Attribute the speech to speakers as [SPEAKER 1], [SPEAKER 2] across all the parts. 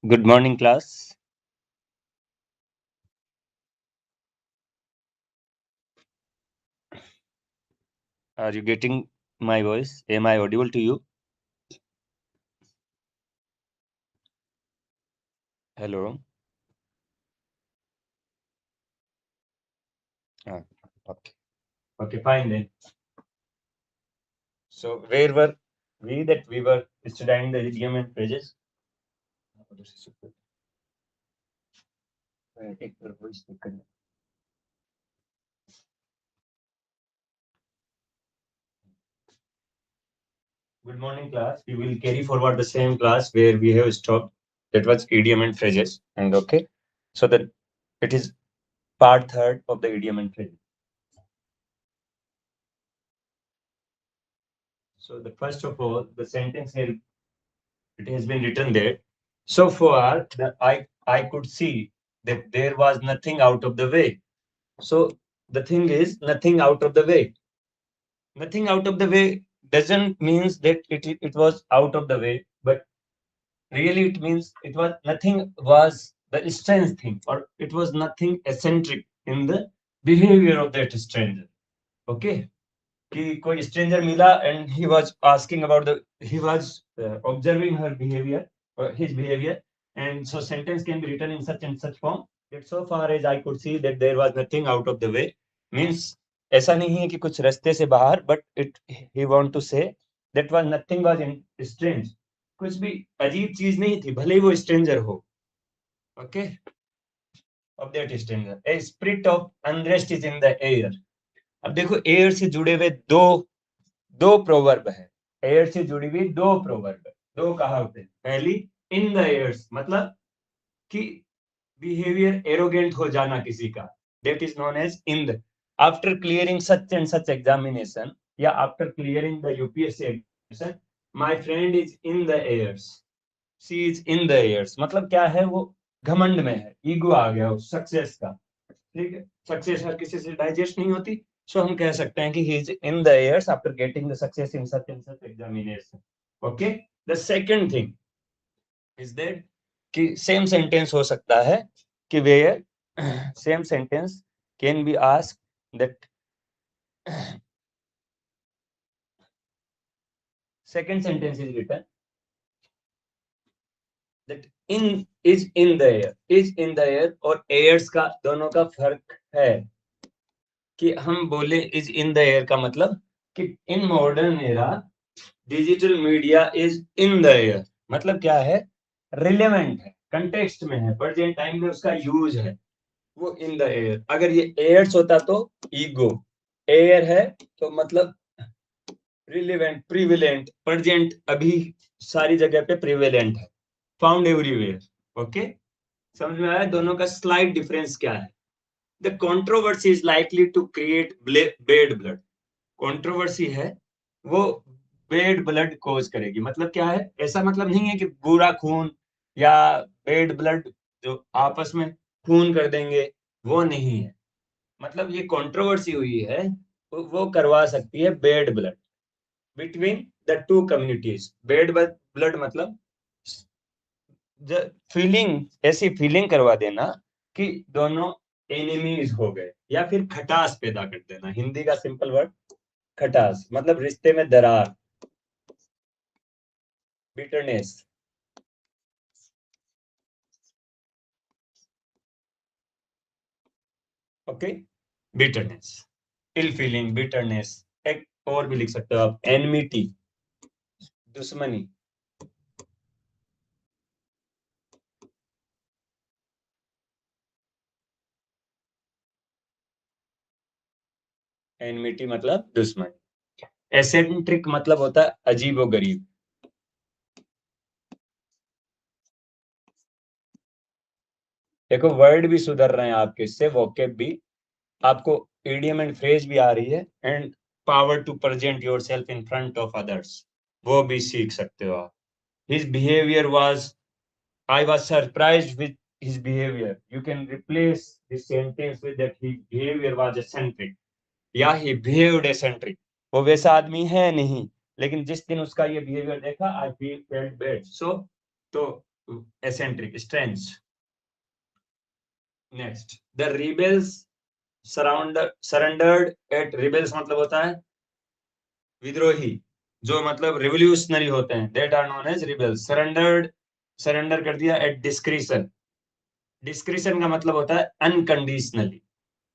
[SPEAKER 1] Good morning, class. Are you getting my voice? Am I audible to you? Hello. Ah, okay. Okay, fine then. So, where were we that we were studying the idiom and phrases? Take your voice. Good morning, class. We will carry forward the same class where we have stopped. That was idiom and phrases. And okay, so that it is part third of the idiom and phrases. So the first of all, the sentence here it has been written there. So far, I could see that there was nothing out of the way. So the thing is nothing out of the way. Nothing out of the way doesn't means that it was out of the way, but really it means it was nothing was the strange thing, or it was nothing eccentric in the behavior of that stranger. Okay. कि कोई stranger मिला and he was asking about he was observing her behavior or his behavior, and so sentence can be written in such and such form that so far as I could see that there was nothing out of the way means ऐसा नहीं है कि कुछ रास्ते से बाहर, but it he want to say that was nothing was in strange, कुछ भी अजीब चीज नहीं थी भले ही वो stranger हो. Okay, of that stranger a spirit of unrest is in the air. अब देखो एयर से जुड़े हुए दो दो प्रोवर्ब है. एयर से जुड़ी हुई दो प्रोवर्ब है, दो कहावतें. पहली इन द एयर्स मतलब कि बिहेवियर एरोगेंट हो जाना किसी का, that is known as in the. After clearing such and such examination या after clearing the UPSC examination, my friend is in the airs, she is in the airs. मतलब क्या है, वो घमंड में है, ईगो आ गया उस सक्सेस का. ठीक है, सक्सेस हर किसी से डाइजेस्ट नहीं होती. सो हम कह सकते हैं कि he is in the airs after getting the success in such and such examination. Okay. The second thing is that कि सेम सेंटेंस हो सकता है कि where same sentence can be asked that second sentence is written that in is in the air. Is in the air और airs का दोनों का फर्क है. कि हम बोले इज इन द एयर का मतलब कि in modern era digital media is in the air. मतलब क्या है, रिलेवेंट है, कंटेक्स्ट में है, प्रेजेंट टाइम में उसका यूज है, वो इन द एयर. अगर ये एयर्स होता तो ईगो, एयर है तो मतलब रिलेवेंट, प्रिविलेंट, प्रेजेंट, अभी सारी जगह पे प्रिविलेंट है, फाउंड एवरीवेयर. ओके, समझ में आया दोनों का स्लाइट डिफरेंस क्या है. The controversy is likely to create bad blood. Controversy है वो बेड ब्लड कोज करेगी. मतलब क्या है, ऐसा मतलब नहीं है कि बुरा खून या बेड ब्लड जो आपस में खून कर देंगे, वो नहीं है. मतलब ये कंट्रोवर्सी हुई है वो करवा सकती है bed blood between the two communities. Bed blood मतलब फीलिंग, ऐसी फीलिंग करवा देना कि दोनों एनिमीज हो गए, या फिर खटास पैदा कर देना. हिंदी का सिंपल वर्ड खटास मतलब रिश्ते में दरार, बिटरनेस. ओके, बिटरनेस, इल फीलिंग, बिटरनेस. एक और भी लिख सकते हो आप, एनमिटी, दुश्मनी. एनमिटी मतलब दुश्मनी. एसेंट्रिक मतलब होता है अजीबो गरीब. देखो वर्ड भी सुधर रहे हैं आपके, इससे वोकेब भी, आपको इडियम एंड फ्रेज भी आ रही है, and power to present yourself in front of others वो भी सीख सकते हो आप. His behaviour was, I was surprised with his behavior. You can replace this sentence with that his behavior was eccentric. या he behaved eccentric. वो वैसा आदमी है नहीं, लेकिन जिस दिन उसका ये बिहेवियर देखा I felt bad. So तो eccentric strength. Next, the rebels surrendered at, rebels मतलब होता है विद्रोही, जो मतलब रिवोल्यूशनरी होते हैं, that are known as rebels. Surrendered, surrender कर दिया एट डिस्क्रिशन। डिस्क्रिशन का मतलब होता है अनकंडीशनली,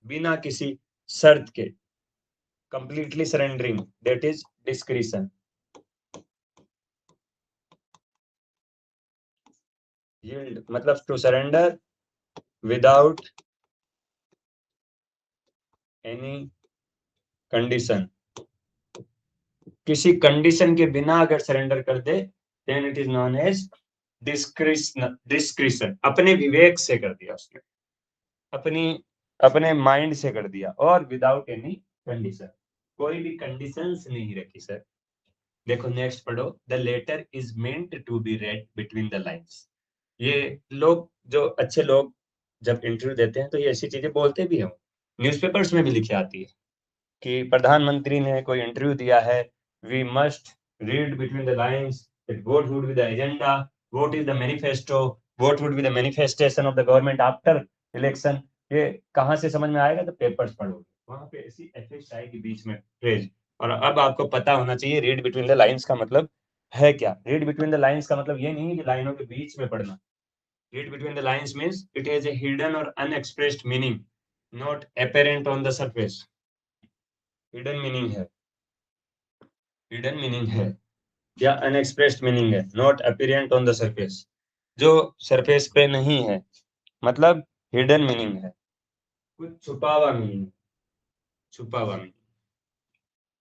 [SPEAKER 1] बिना किसी शर्त के, completely surrendering, that is discretion. Yield मतलब to surrender without any condition, किसी कंडीशन के बिना अगर सरेंडर कर दे, then it is known as discretion. Discretion अपने विवेक से कर दिया उसने, अपनी अपने माइंड से कर दिया, और विदाउट एनी कंडीशन, कोई भी कंडीशंस नहीं रखी सर। देखो नेक्स्ट पढ़ो, the letter is meant to be read between the lines. ये लोग, जो अच्छे लोग जब इंटरव्यू देते हैं तो ये ऐसी चीजें बोलते भी हैं, न्यूज़पेपर्स में भी लिखी आती है कि प्रधानमंत्री ने कोई इंटरव्यू दिया है, we must read between the lines, what would be the agenda, what is the manifesto, what would be the manifestation of the government after election. ये कहाँ से समझ में आएगा, तो पेपर्स पढ़ोगे, वहां पे ऐसी एफिक्स आएगी बीच में फ्रेज। और अब आपको पता होना चाहिए रीड बिटवीन द लाइंस का मतलब है क्या। रीड बिटवीन द लाइंस का मतलब ये नहीं है कि लाइनों के बीच में पढ़ना। Read between the lines means it has a hidden और unexpressed meaning, not apparent on the surface. Hidden meaning है, हिडन मीनिंग है या अनएक्सप्रेस्ड मीनिंग है, not apparent on the surface, जो सरफेस पे नहीं है, मतलब हिडन मीनिंग है, कुछ छुपा हुआ मीनिंग, छुपा हुआ मीनिंग।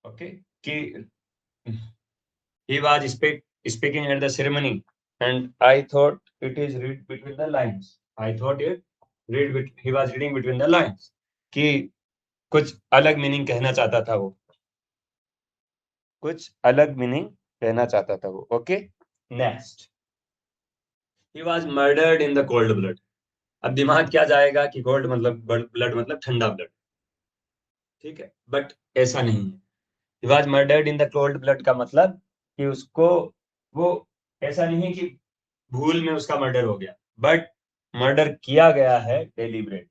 [SPEAKER 1] ओके, कि he was speaking at the ceremony and I thought it is read between the lines, I thought it he was reading between the lines, कि कुछ अलग मीनिंग कहना चाहता था वो, कुछ अलग मीनिंग कहना चाहता था वो। Okay next, he was murdered in the cold blood। अब दिमाग क्या जाएगा कि कोल्ड मतलब ब्लड मतलब ठंडा ब्लड, ठीक है, बट ऐसा नहीं है। He was murdered in the cold blood का मतलब कि उसको, वो ऐसा नहीं है कि भूल में उसका मर्डर हो गया, बट मर्डर किया गया है डेलिबरेट,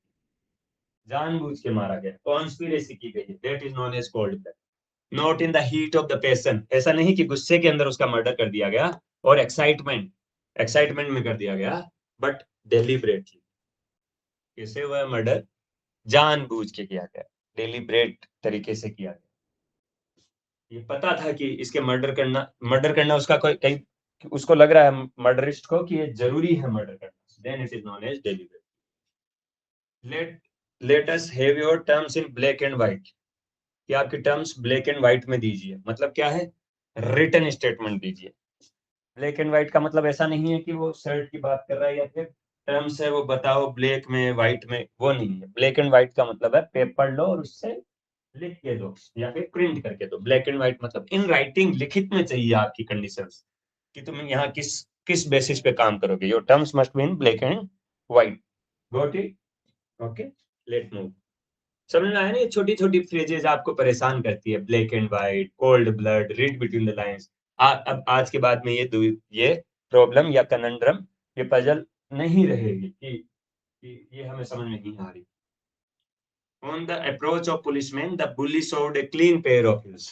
[SPEAKER 1] जानबूझ के मारा गया, कॉन्स्पिरेसी की गई है, that is known as cold blood. Not in the heat of the passion, ऐसा नहीं कि गुस्से के अंदर उसका मर्डर कर दिया गया और एक्साइटमेंट, एक्साइटमेंट में कर दिया गया, बट डेलिबरेटली। कैसे हुआ है मर्डर, जानबूझ के किया गया, डेलिब्रेट तरीके से किया गया। ये पता था कि इसके मर्डर करना उसका कोई कहीं, उसको लग रहा है मर्डरिस्ट को कि ये जरूरी है मर्डर करना, then it is known as deliberate. Let let us have your terms in black and white, कि आपके टर्म्स ब्लैक एंड व्हाइट में दीजिए, मतलब क्या है, रिटन स्टेटमेंट दीजिए। ब्लैक एंड व्हाइट का मतलब ऐसा नहीं है कि वो शर्ट की बात कर रहा है या फिर टर्म्स है वो बताओ ब्लैक में व्हाइट में, वो नहीं है। ब्लैक एंड व्हाइट का मतलब है पेपर लो और उससे लिख के दो या फिर प्रिंट करके दो। ब्लैक एंड व्हाइट मतलब इन राइटिंग, लिखित में चाहिए आपकी कंडीशंस, कि तुम यहाँ किस किस बेसिस पे काम करोगे। Your terms must be in black and white. Got it? Okay, let move. समझ में आया ना, ये छोटी छोटी फ्रेजेज आपको परेशान करती है, black and white, cold blood, read between the lines. अब आज के बाद में ये प्रॉब्लम या कनंड्रम, ये पजल नहीं रहेगी कि ये हमें समझ में नहीं आ रही। On the approach of policeman the bully showed a clean pair of heels,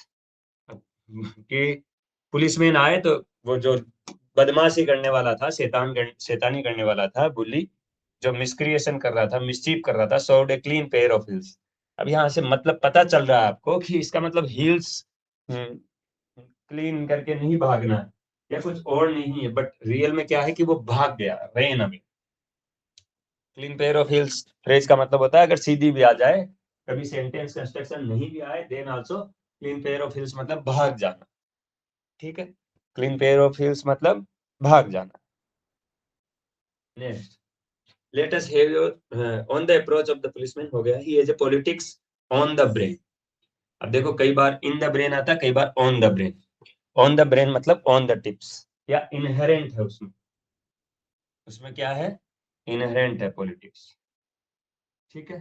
[SPEAKER 1] कि पुलिसमैन आए तो वो जो बदमाशी करने वाला था, शैतानी करने वाला था, बुली जो मिसक्रिएशन कर रहा था, मिसचीफ कर रहा था, showed a clean pair of heels. अब यहाँ से मतलब पता चल रहा है आपको कि इसका मतलब हील्स क्लीन करके नहीं भागना है या कुछ और नहीं है, बट रियल में क्या है कि वो भाग गया, rain away. Clean pair of heels phrase का मतलब होता है अगर सीधी भी आ जाए, कभी सेंटेंस कंस्ट्रक्शन नहीं भी आए, then also clean pair of heels मतलब भाग जाना, ठीक है। क्लीन पेयर ऑफ हील्स मतलब भाग जाना। Next, late us have your on the approach of the policeman, हो गया, he has a politics on the brain. अब देखो कई बार इन द ब्रेन आता है, कई बार on the brain. On the brain मतलब ऑन द टिप्स, या इनहेरेंट है उसमें, उसमें क्या है, इनहेरेंट है पॉलिटिक्स, ठीक है।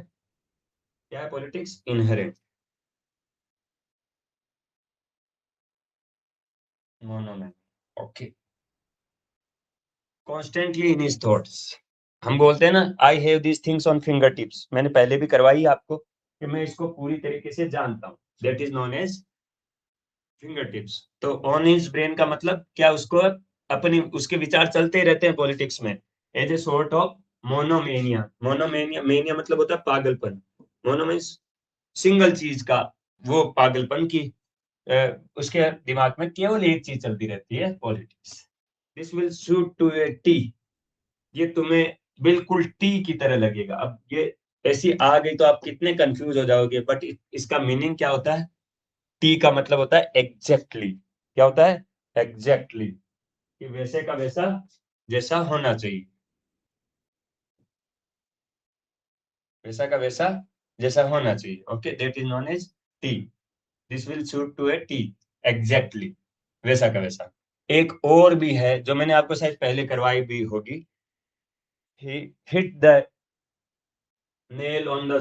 [SPEAKER 1] क्या है politics, inherent. Monoman, okay. Constantly in his thoughts. हम बोलते हैं ना, I have these things on finger tips. मैंने पहले भी करवाई आपको कि मैं इसको पूरी तरीके से जानता हूँ। That is known as finger tips. तो ऑन हिज ब्रेन का मतलब क्या, उसको अपनी उसके विचार चलते रहते हैं पॉलिटिक्स में, as a sort of monomania. Monomania, mania मतलब होता है पागलपन। मोनो मीन्स सिंगल चीज का वो पागलपन की उसके दिमाग में केवल एक चीज चलती रहती है, politics. This will suit to a T. ये तुम्हें बिल्कुल टी की तरह लगेगा। अब ये ऐसी आ गई तो आप कितने कंफ्यूज हो जाओगे, बट इसका मीनिंग क्या होता है? टी का मतलब होता है एग्जैक्टली। क्या होता है? एग्जैक्टली, कि वैसे का वैसा, जैसा होना चाहिए, वैसा का वैसा जैसा होना चाहिए। Okay, that is known as T. This will suit to a T, exactly, वैसा का वैसा। एक और भी है जो मैंने आपको शायद पहले करवाई भी होगी। He hit the nail on the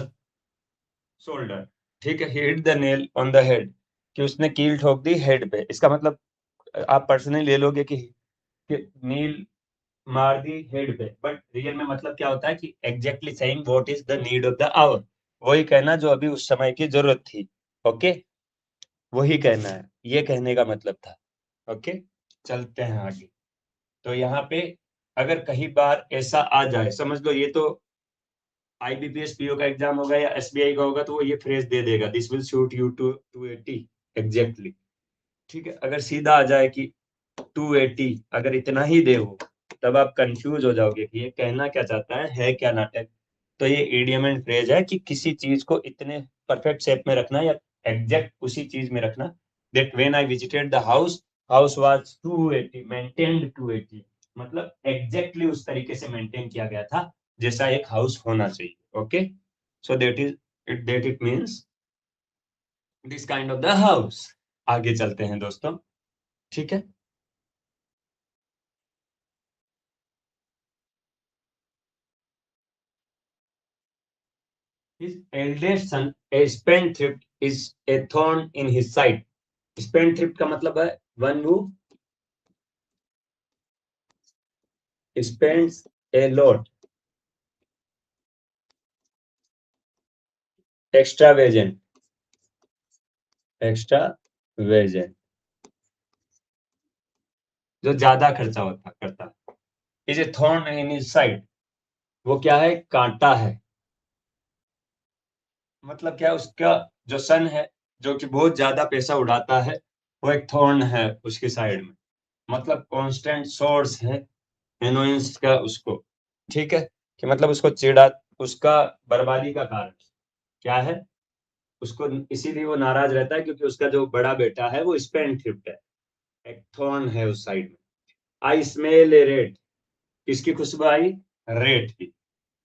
[SPEAKER 1] shoulder. ठीक है, he hit the nail on the head, कि उसने कील ठोक दी हेड पे। इसका मतलब आप पर्सनली ले लोगे कि नील मार दी हेड पे, बट रियल में मतलब क्या होता है कि exactly saying what is the need of the hour. वही कहना जो अभी उस समय की जरूरत थी। ओके, वही कहना है, ये कहने का मतलब था। ओके, चलते हैं आगे। तो यहाँ पे अगर कहीं बार ऐसा आ जाए, समझ लो ये तो आईबीपीएस पीओ का एग्जाम होगा या एसबीआई का होगा, तो वो ये फ्रेज दे देगा, this will suit you to 280 exactly. ठीक है, अगर सीधा आ जाए कि 280, अगर इतना ही दे हो, तब आप कंफ्यूज हो जाओगे कि ये कहना क्या चाहता है क्या नाटक। तो ये इडियम एंड फ्रेज है कि किसी चीज को इतने परफेक्ट शेप में रखना या एग्जैक्ट उसी चीज में रखना। That when I visited the house, house was 280, maintained 280, मतलब एग्जैक्टली उस तरीके से मेंटेन किया गया था जैसा एक हाउस होना चाहिए। Okay, so that it means this kind of the house. आगे चलते हैं दोस्तों। ठीक है, his eldest son, a spendthrift, is a thorn in his side. Spendthrift का मतलब है one who spends a lot, extravagant, extravagant, जो ज्यादा खर्चा होता करता है। Is a thorn in his side, वो क्या है? कांटा है। मतलब क्या, उसका जो सन है, जो कि बहुत ज्यादा पैसा उड़ाता है, वो एक थॉर्न है उसकी साइड में। मतलब कांस्टेंट सोर्स है एनोइंस का उसको। ठीक है, कि मतलब उसको चिढ़ा, उसका बर्बादी का कारण क्या है उसको, इसीलिए वो नाराज रहता है क्योंकि उसका जो बड़ा बेटा है वो स्पेंड थ्रिफ्ट है, एक थॉर्न है उस साइड में। आई स्मेल ए रेट, किसकी खुशबू आई? रेट की।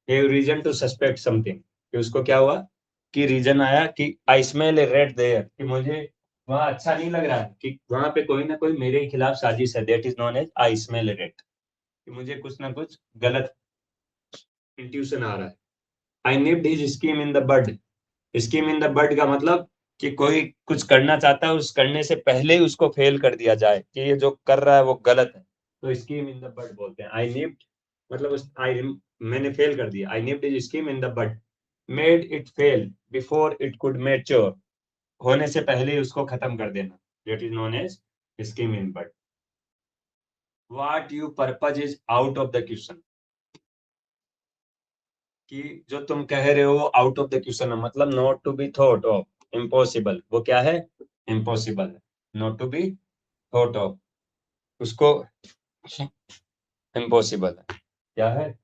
[SPEAKER 1] Have reason to suspect something, कि उसको क्या हुआ कि रीजन आया कि I smell a rat there, कि मुझे वहां अच्छा नहीं लग रहा है, कि वहां पे कोई ना कोई मेरे खिलाफ साजिश है। That is known as I smell a rat, कि मुझे कुछ ना कुछ गलत इंट्यूशन आ रहा है। I nipped his scheme in the bud. Scheme in the bud का मतलब कि कोई कुछ करना चाहता है, उस करने से पहले ही उसको फेल कर दिया जाए, कि ये जो कर रहा है वो गलत है, तो स्कीम इन द बड बोलते हैं। आई निप्ड मतलब उस आई, मैंने फेल कर दिया। I nipped his scheme in the bud, made it fail before it could mature, होने से पहले ही उसको खत्म कर देना। That is known as scheme in bud. What you purpose is out of the question, कि जो तुम कह रहे हो आउट ऑफ द क्वेश्चन है, मतलब not to be thought of, impossible. वो क्या है? इम्पॉसिबल है, not to be thought of, उसको इम्पॉसिबल है। क्या है?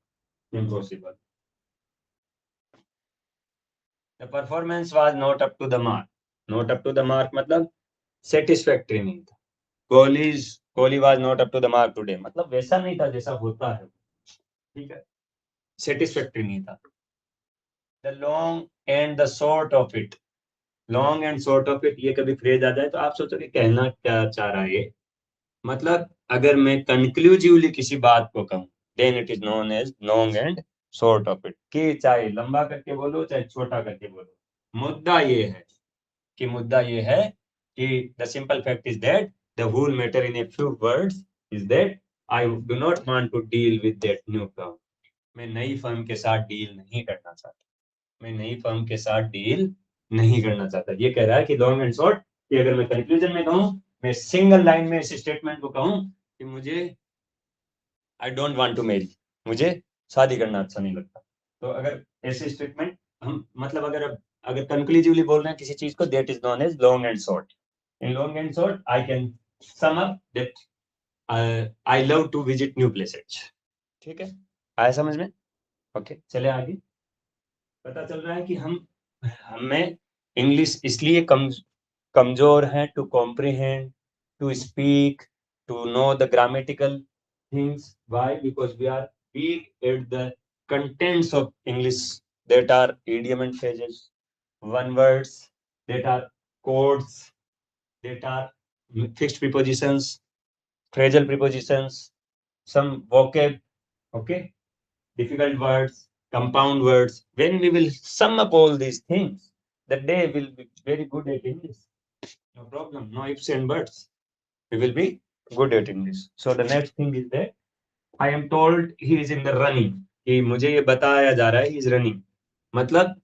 [SPEAKER 1] Impossible. The performance was not up to the mark. Not up to the mark मतलब सेटिस्फैक्टरी नहीं था। Kohli was not up to the mark today, मतलब वैसा नहीं था जैसा होता है। ठीक है, सेटिस्फैक्टरी नहीं था। The long and the short of it, long and short of it, ये कभी फ्रेज आ जाए तो आप सोचोगे कहना क्या चाह रहा है ये। मतलब अगर मैं कंक्लूसिवली किसी बात को कहूँ, then it is known as long and short of it, कि चाहे लंबा करके बोलो चाहे छोटा करके बोलो, मुद्दा ये है कि the simple fact is that the whole matter in a few words is that I do not want to deal with that new firm. मैं नई फर्म के साथ डील नहीं करना चाहता, मैं नई फर्म के साथ डील नहीं करना चाहता। ये कह रहा है कि लॉन्ग एंड शॉर्ट, कि अगर मैं कंक्लूजन में कहूँ, मैं सिंगल लाइन में इस स्टेटमेंट को कहूँ कि मुझे I don't want to marry, मुझे शादी करना अच्छा नहीं लगता। तो अगर ऐसे स्टेटमेंट हम मतलब अगर कंक्लूसिवली बोल रहे हैं किसी चीज को, that is known as long and short. In long and short I can sum up that I love to visit new places. ठीक है, आया समझ में? ओके, चले आगे। पता चल रहा है कि हमें इंग्लिश इसलिए कमजोर है to comprehend, to speak, to know the grammatical things. Why? Because we are weak at the contents of English, that are idiom and phrases, one words, that are codes, that are fixed prepositions, phrasal prepositions, some vocab, okay, difficult words, compound words. When we will sum up all these things, the day will be very good at English. No problem, no ifs and buts. We will be good at English. So the next thing is that I am told he is in the running. कि मुझे ये बताया जा रहा है he is running, मतलब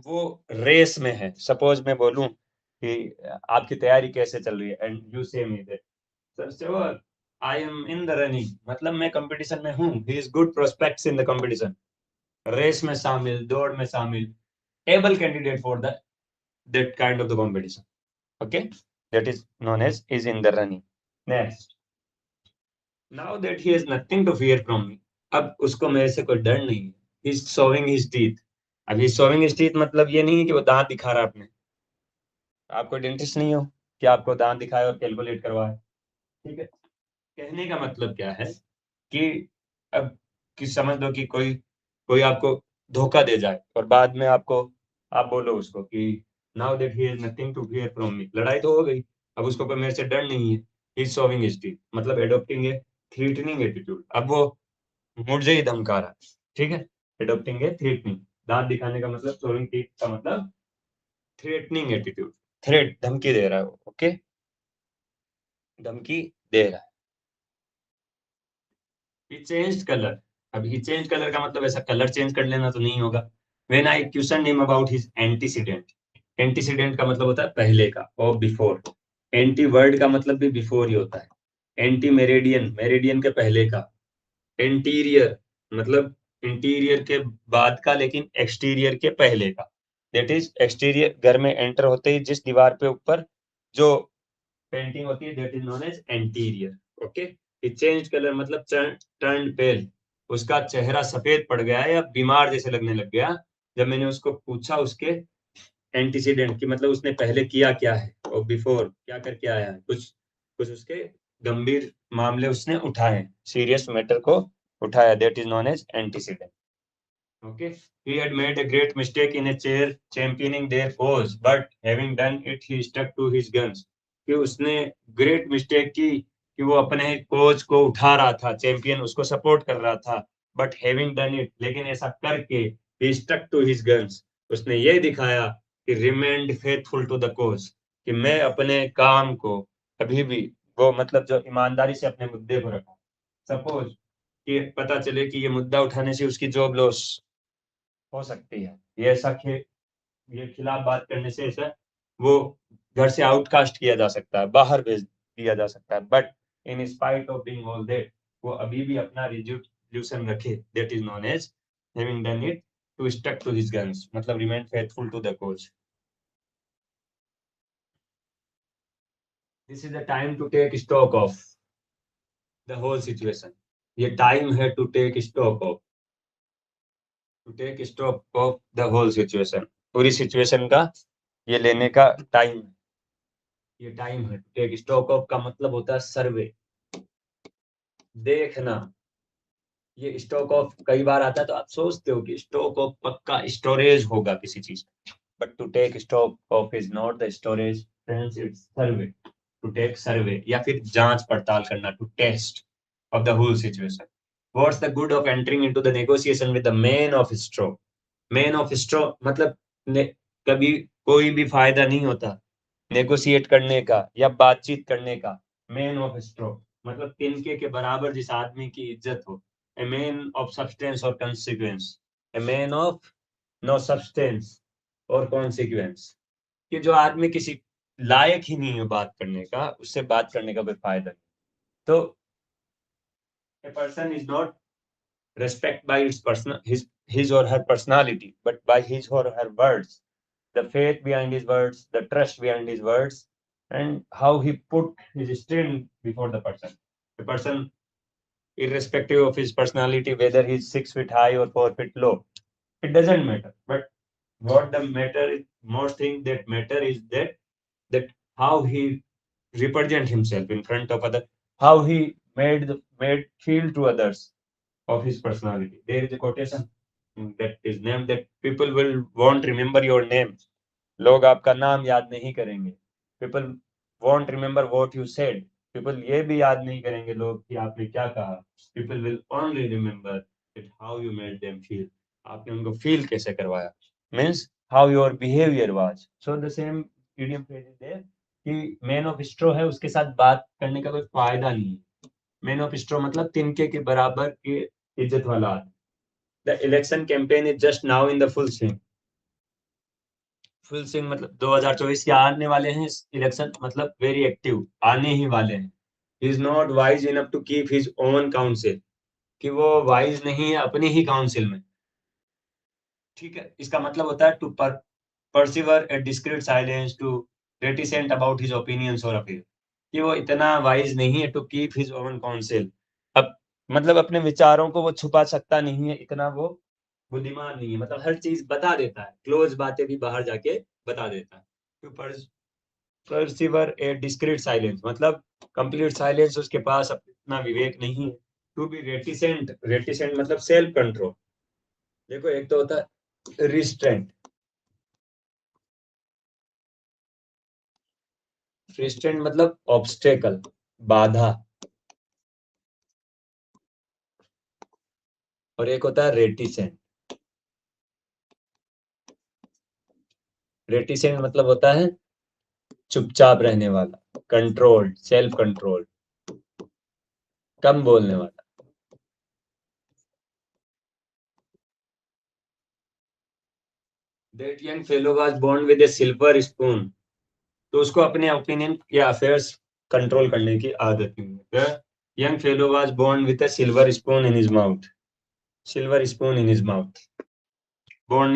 [SPEAKER 1] वो race में है। सपोज मैं बोलूं कि आपकी तैयारी कैसे चल रही है, and you say me that sir I am in the running, मतलब मैं कंपटीशन में हूँ। He is good prospects in the competition, race में शामिल, दौड़ में शामिल, able candidate for the that kind of the competition. Okay, that is known as is in the running. Next, now that he has nothing to fear from me, अब उसको मेरे से कोई डर नहीं है। He is showing his teeth. अब he showing his teeth मतलब ये नहीं है कि वो दांत दिखा रहा है अपने। आपको डेंटिस्ट नहीं हो कि आपको दांत दिखाए और कैलकुलेट करवाए। ठीक है, कहने का मतलब क्या है कि अब कि समझ लो कि कोई कोई आपको धोखा दे जाए और बाद में आपको आप बोलो उसको कि now that he has nothing to fear from me, लड़ाई तो हो गई, अब उसको कोई मेरे से डर नहीं है। He is showing his teeth मतलब एडॉप्टिंग ए थ्रेटनिंग एटीट्यूड। अब वो मुझे ही धमका रहा है। ठीक है, एडॉप्टिंग ए थ्रेटनिंग, दांत दिखाने का मतलब, शोइंग टीथ का मतलब थ्रेटनिंग एटीट्यूड, थ्रेट, धमकी दे रहा है वो। ओके, धमकी दे रहा है। ही चेंज्ड कलर, अब ही चेंज कलर का मतलब ऐसा कलर चेंज कर लेना तो नहीं होगा। When I question him about his antecedent, antecedent का मतलब होता है पहले का, और बिफोर। एंटी वर्ड का मतलब भी बिफोर ही होता है। एंटी मेरेडियन, मेरेडियन के पहले का। इंटीरियर मतलब इंटीरियर के बाद का, लेकिन एक्सटीरियर के पहले का। दैट इज एक्सटीरियर, घर में एंटर होते ही जिस दीवार पे ऊपर जो पेंटिंग होती है, that is known as anterior. Okay, it change colour मतलब टर्न पेल, उसका चेहरा सफेद पड़ गया या बीमार जैसे लगने लग गया जब मैंने उसको पूछा उसके एंटीसीडेंट की, मतलब उसने पहले किया क्या है और बिफोर क्या करके आया है। कुछ कुछ उसके गंभीर मामले उसने उठाए, सीरियस मैटर को उठाया, that is known as antecedent. Okay, he had made a great mistake in a chair championing their cause, but having done it, he stuck to his guns. कि उसने ग्रेट मिस्टेक की कि वो अपने coach को उठा रहा था, चैंपियन उसको सपोर्ट कर रहा था, बट हैविंग डन इट, लेकिन ऐसा करके he stuck to his guns, उसने ये दिखाया कि remained faithful to the cause, कि मैं अपने काम को अभी भी, वो मतलब जो ईमानदारी से अपने मुद्दे को रखा। सपोज कि पता चले कि ये मुद्दा उठाने से उसकी जॉब लॉस हो सकती है, ये ऐसा ये खिलाफ बात करने से ऐसा वो घर से आउटकास्ट किया जा सकता है, बाहर भेज दिया जा सकता है, but in spite of being all that वो अभी भी अपना रिजोल्यूशन रखे, that is known as having done it, to stuck to his guns मतलब remain faithful to the cause. This is the time to take stock of the whole situation. ये time है to take stock of, to take stock of the whole situation, पूरी situation का ये लेने का time है। ये टाइम है टू टेक स्टॉक ऑफ का मतलब होता है सर्वे, देखना। ये स्टॉक ऑफ कई बार आता है तो आप सोचते हो कि स्टॉक ऑफ पक्का स्टोरेज होगा किसी चीज, but to take stock of is not the storage friends, it's survey. To take survey या फिर जांच पड़ताल करना, to test of the whole situation. What's the good of entering into the negotiation with the man of straw? Man of straw मतलब कभी कोई भी फायदा नहीं होता नेगोशिएट करने का या बातचीत करने का। मैन ऑफ स्ट्रॉ मतलब तिनके के बराबर जिस आदमी की इज्जत हो, ए मैन ऑफ सब्सटेंस और consequence, a man of no substance और कॉन्सिक्वेंस, कि जो आदमी किसी लायक ही नहीं है बात करने का, उससे बात करने का कोई फायदा नहीं। तो a person is not respect by its personal his or her personality, but by his or her words, the faith behind his words, the trust behind his words, and how he put his strength before the person. The person, irrespective of his personality, whether he's 6 feet high or 4 feet low, it doesn't matter. But what the matter is, most thing that matter is that how he represent himself in front of other, how he made feel to others of his personality. There is a quotation that is named that people will won't remember your name. लोग आपका नाम याद नहीं करेंगे. People won't remember what you said. People ये भी याद नहीं करेंगे लोग कि आपने क्या कहा. People will only remember that how you made them feel. आपने उनको feel कैसे करवाया. Means how your behavior was. So the same idiom phrase is there कि मैन ऑफ स्ट्रो है, उसके साथ बात करने का कोई फायदा नहीं है. मैन ऑफ स्ट्रो मतलब तिनके के बराबर के इज्जत वाला आदमी. The election campaign is just now in the full swing. Full swing मतलब 2024 के आने वाले हैं. इलेक्शन मतलब वेरी एक्टिव, आने ही वाले हैं. He is not wise enough to keep his own counsel, कि वो वाइज नहीं है अपनी ही काउंसिल में. ठीक है, इसका मतलब होता है to preserve a discreet silence, to reticent about his opinions और अपील, कि वो इतना वाइज नहीं है to keep his own counsel. अब मतलब अपने विचारों को वो छुपा सकता नहीं है, इतना वो बुद्धिमान नहीं है. मतलब हर चीज बता देता है, क्लोज बातें भी बाहर जाके बता देता है. To preserve a discreet silence मतलब कंप्लीट साइलेंस, उसके पास अपना विवेक नहीं है. टू बी रेटिसेंट, रेटिसेंट मतलब सेल्फ कंट्रोल. देखो एक तो होता है रिस्ट्रेंट. रिस्ट्रेंट मतलब ऑब्स्टेकल, बाधा. और एक होता है रेटिसेंट. रेटिसेंट मतलब होता है चुपचाप रहने वाला, कंट्रोल, सेल्फ कंट्रोल, कम बोलने वाला. That young fellow was born with a silver spoon. तो उसको अपने ओपिनियन या अफेयर्स कंट्रोल करने की आदत नहीं है. The young fellow was born with a silver spoon in his mouth. Silver spoon in his mouth. Born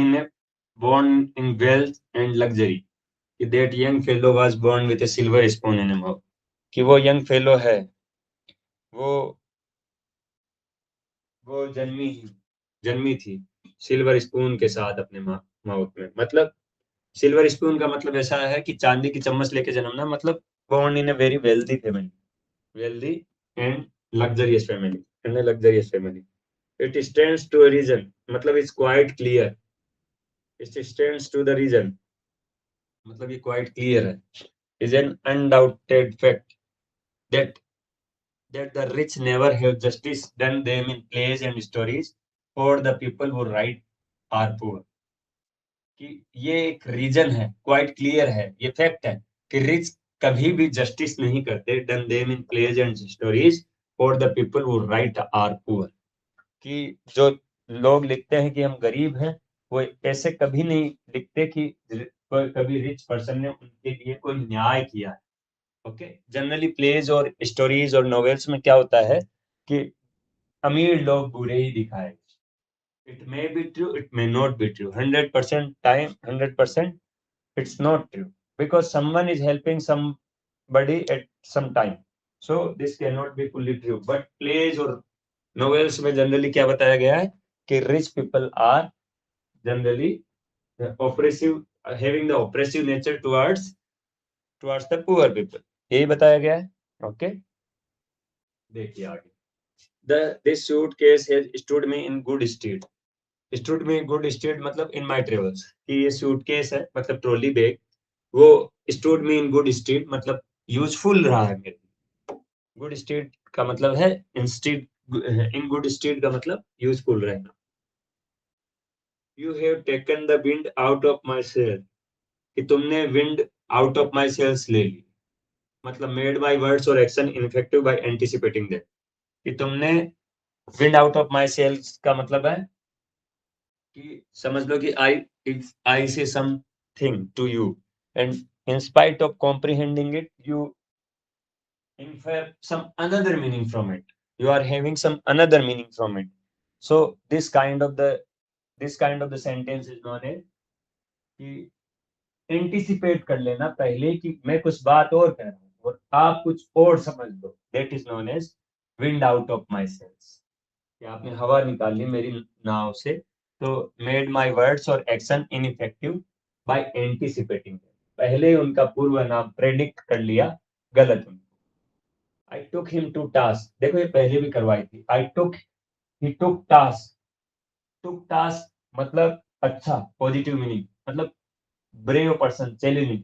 [SPEAKER 1] in wealth and luxury. That young fellow was born with a silver spoon in his mouth. कि वो young fellow है, वो वो जन्मी थी silver spoon के साथ अपने माउथ में. मतलब सिल्वर स्पून का मतलब ऐसा है कि चांदी की चम्मच लेके जन्मना. मतलब born in a very wealthy family, wealthy and luxurious family. It stands to a reason, मतलब it's quite clear. It stands to the reason, मतलब ये quite clear है. Is an undoubted fact that the rich never have justice done them in plays and stories, or the people who write are poor. कि ये एक reason है, quite clear है, ये fact है कि रिच कभी भी जस्टिस नहीं करते, done them in plays and stories, और the people who write are poor. कि जो लोग लिखते हैं कि हम गरीब हैं, वो ऐसे कभी नहीं लिखते कि कभी रिच पर्सन ने उनके लिए कोई न्याय किया है. ओके, जनरली प्लेज और स्टोरीज और नॉवेल्स में क्या होता है कि अमीर लोग बुरे ही दिखाए. It may be true, it may not be true. 100% time, 100% it's not true, because someone is helping somebody at some time. So this cannot be fully true. But plays or novels में generally क्या बताया गया है कि rich people are generally oppressive, having the oppressive nature towards the poor people. यही बताया गया है. Okay, देखिए आगे. This suitcase has stood me in good stead. Stood में गुड स्टेट मतलब इन माई ट्रेवल्स, कि ये सूटकेस है मतलब ट्रॉली बैग, वो स्टूड में इन गुड स्टेट मतलब यूजफुल रहा है मेरे. गुड स्टेट का मतलब है इंस्टेड, इन गुड स्टेट का मतलब यूजफुल रहना. You have taken the wind out of my sail, कि तुमने wind out of my sails ले ली. मतलब मेड बाय वर्ड्स और action ineffective by anticipating them, कि तुमने wind out of my sails का मतलब है कि समझ लो कि आई, if I say something to you and in spite of comprehending it you infer some another meaning from it, you are having some another meaning from it. So this kind of the sentence is known as कि anticipate कर लेना पहले कि मैं कुछ बात और कह रहा हूँ और आप कुछ और समझ लो, that is known as wind out of my sails, कि आपने हवा निकाल ली मेरी नाव से, तो मेड माई वर्ड्स और एक्शन इनइफेक्टिव बाय एंटिसिपेटिंग, पहले उनका पूर्व नाम प्रेडिक्ट कर लिया गलत उनको। I took him to task, देखो ये पहले भी करवाई थी, आई टुक, ही टुक टास्क, टुक टास्क मतलब अच्छा, पॉजिटिव मीनिंग, मतलब brave person, challenging.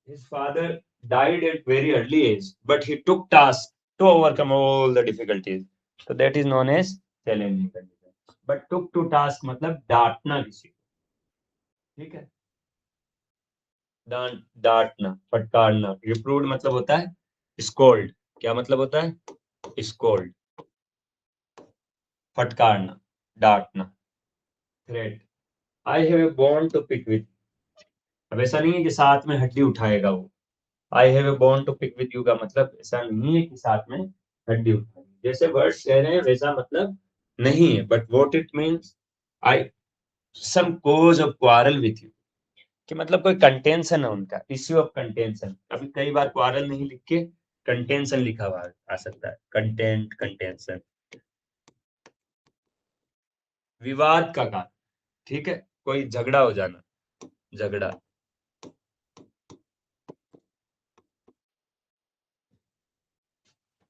[SPEAKER 1] His father died at very early age, but he took tasks to overcome all the difficulties. So that is known as challenging condition. But took to task मतलब डांटना किसी को, ठीक है, डांटना, फटकारना। रिप्रूव्ड मतलब होता है scold, क्या मतलब होता है स्कोल्ड, फटकारना, डांटना। Threat, I have a bone to pick with, अब ऐसा नहीं है कि साथ में हड्डी उठाएगा वो, I have a bone to pick with you का मतलब ऐसा नहीं है कि साथ में हड्डी उठाएगी, जैसे वर्ड्स कह रहे हैं वैसा मतलब नहीं है, but what it means, I some cause of quarrel with you, कि मतलब कोई कंटेंशन है उनका, इश्यू ऑफ कंटेंशन। अभी कई बार क्वारल नहीं लिख के कंटेंशन लिखा हुआ आ सकता है, कंटेंट, कंटेंशन, विवाद का कारण, ठीक है, कोई झगड़ा हो जाना, झगड़ा।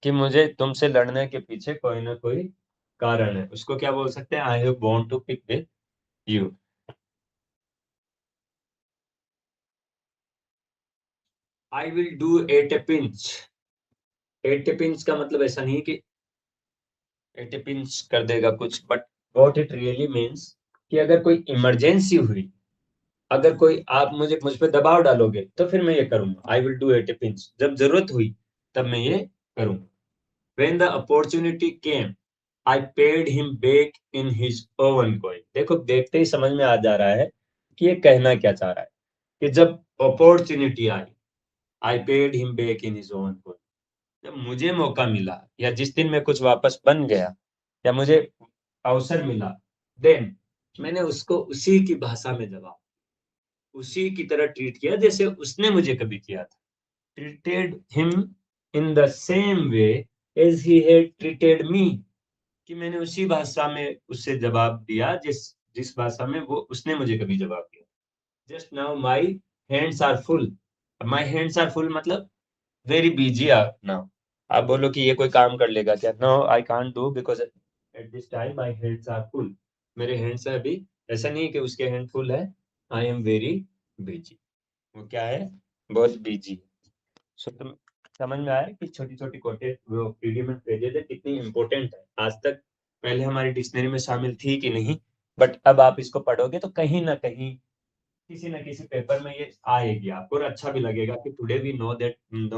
[SPEAKER 1] कि मुझे तुमसे लड़ने के पीछे कोई ना कोई कारण है, उसको क्या बोल सकते हैं, I have bone to pick with you. I will do at a pinch, at a pinch का मतलब ऐसा नहीं है कि एट ए पिंच कर देगा कुछ, but what it really means कि अगर कोई इमरजेंसी हुई, अगर कोई आप मुझ पे दबाव डालोगे तो फिर मैं ये करूंगा, आई will do at a pinch, जब जरूरत हुई तब मैं ये करूंगा। When the opportunity came I paid him back in his oven coin, देखो देखते ही समझ में आ जा रहा है कि ये कहना क्या चाह रहा है, कि जब opportunity I, I paid him back in his oven coin, जब मुझे मौका मिला या जिस दिन मैं कुछ वापस बन गया या मुझे अवसर मिला, देन मैंने उसको उसी की भाषा में जवाब, उसी की तरह ट्रीट किया जैसे उसने मुझे कभी किया था, treated him in the same way as he had treated me, कि मैंने उसी भाषा में उससे जवाब दिया जिस जिस भाषा में वो उसने मुझे कभी जवाब दिया। Just now my hands are full, my hands are full मतलब वेरी बिजी आर नाउ, आप बोलो कि ये कोई काम कर लेगा क्या, no I can't do because at this time my hands are full, मेरे हैंड्स है अभी, ऐसा नहीं है कि उसके हैंड फुल है, आई एम वेरी बिजी, वो क्या है, बहुत बिजी। सो तुम समझ में आया कि छोटी छोटी कोटेज वो इडियम एंड फ्रेजेज है कितनी इंपॉर्टेंट है, आज तक पहले हमारी डिक्शनरी में शामिल थी कि नहीं, बट अब आप इसको पढ़ोगे तो कहीं ना कहीं किसी न किसी पेपर में ये आएगी आपको, और अच्छा भी लगेगा कि today we know